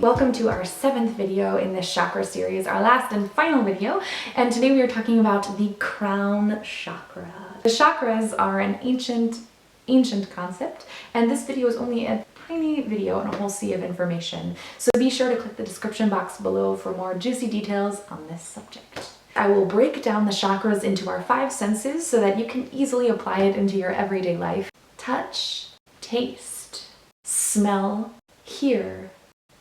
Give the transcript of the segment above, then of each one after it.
Welcome to our 7th video in this chakra series, our last and final video, and today we are talking about the crown chakra. The chakras are an ancient concept, and this video is only a tiny video and a whole sea of information, so be sure to click the description box below for more juicy details on this subject. I will break down the chakras into our 5 senses so that you can easily apply it into your everyday life. Touch, taste, smell, hear,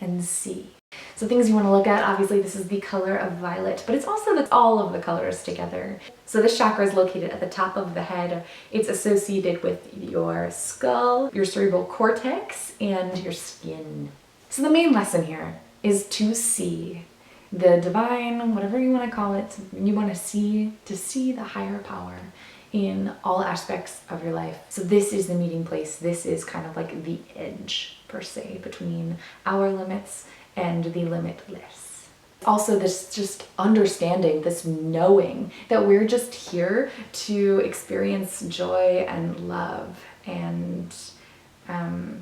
and see. So things you want to look at, obviously this is the color of violet, but it's also all of the colors together. So this chakra is located at the top of the head. It's associated with your skull, your cerebral cortex, and your skin. So the main lesson here is to see the divine, whatever you want to call it. You want to see the higher power in all aspects of your life. So this is the meeting place. This is kind of like the edge, per se, between our limits and the limitless. Also, this just understanding, this knowing that we're just here to experience joy and love and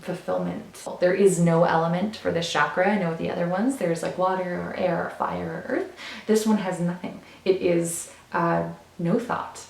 fulfillment. There is no element for this chakra. I know with the other ones, there's like water or air or fire or earth. This one has nothing. It is no thought.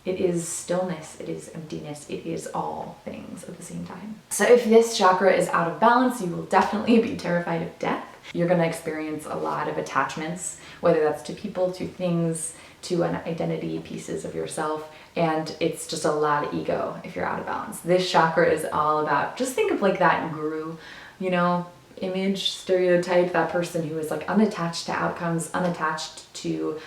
It is stillness, it is emptiness, it is all things at the same time. So if this chakra is out of balance, you will definitely be terrified of death. You're going to experience a lot of attachments, whether that's to people, to things, to an identity, pieces of yourself, and it's just a lot of ego if you're out of balance. This chakra is all about, just think of like that guru, you know, image, stereotype, that person who is like unattached to outcomes, unattached to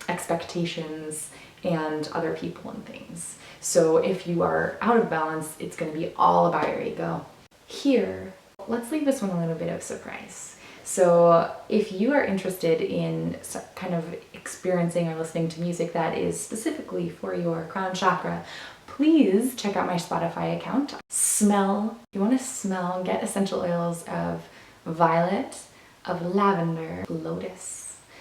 expectations, and other people and things. So if you are out of balance, it's going to be all about your ego. Here, let's leave this one a little bit of surprise. So if you are interested in kind of experiencing or listening to music that is specifically for your crown chakra, please check out my Spotify account. Smell, you want to smell, get essential oils of violet, of lavender, lotus.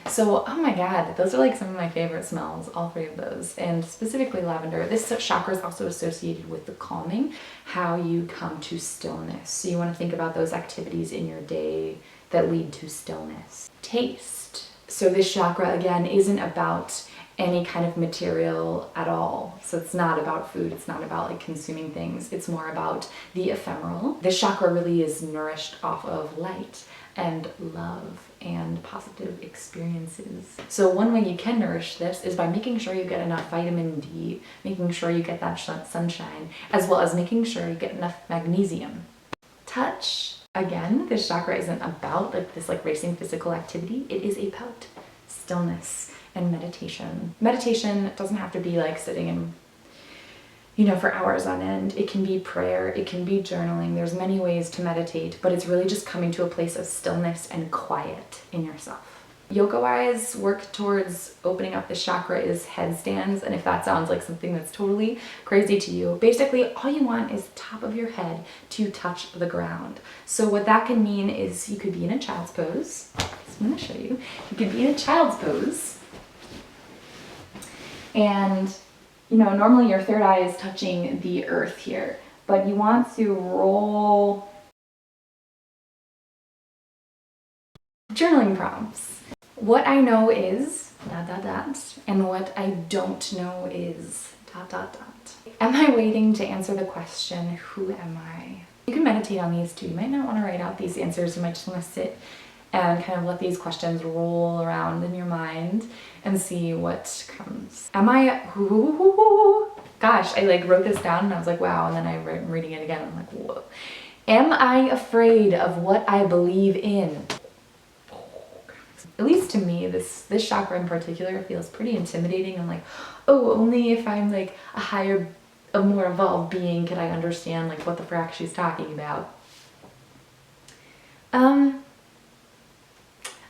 So, oh my god, those are like some of my favorite smells, all 3 of those, and specifically lavender. This chakra is also associated with the calming, how you come to stillness. So you want to think about those activities in your day that lead to stillness. Taste. So this chakra, again, isn't about any kind of material at all. So it's not about food, it's not about like consuming things, it's more about the ephemeral. This chakra really is nourished off of light and love and positive experiences. So one way you can nourish this is by making sure you get enough vitamin D, making sure you get that sunshine, as well as making sure you get enough magnesium. Touch. Again, this chakra isn't about like this like racing physical activity, it is about stillness and meditation. Meditation doesn't have to be like sitting and, you know, for hours on end. It can be prayer, it can be journaling. There's many ways to meditate, but it's really just coming to a place of stillness and quiet in yourself. Yoga-wise, work towards opening up this chakra is headstands, and if that sounds like something that's totally crazy to you, basically all you want is the top of your head to touch the ground. So what that can mean is you could be in a child's pose. So I'm going to show you. You could be in a child's pose, and you know, normally your third eye is touching the earth here, but you want to roll. Journaling prompts. What I know is ... and what I don't know is ... Am I waiting to answer the question, who am I? You can meditate on these too. You might not want to write out these answers. You might just want to sit and kind of let these questions roll around in your mind and see what comes. Am I who? Gosh, I like wrote this down and I was like, wow, and then I'm reading it again. I'm like, whoa. Am I afraid of what I believe in? At least to me, this chakra in particular feels pretty intimidating. I'm like, oh, only if I'm like a more evolved being could I understand like what the frack she's talking about.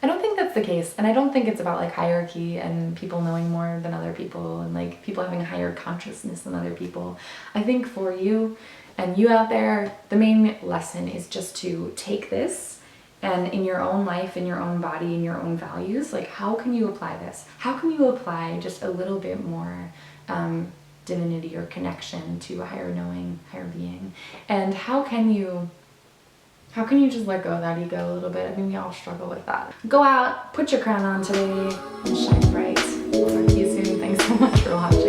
I don't think that's the case, and I don't think it's about like hierarchy and people knowing more than other people and like people having a higher consciousness than other people. I think for you and you out there, the main lesson is just to take this and in your own life, in your own body, in your own values, like how can you apply this? How can you apply just a little bit more divinity or connection to a higher knowing, higher being? And how can you How can you just let go of that ego a little bit? I mean, we all struggle with that. Go out, put your crown on today, and shine bright. Talk to you soon. Thanks so much for watching.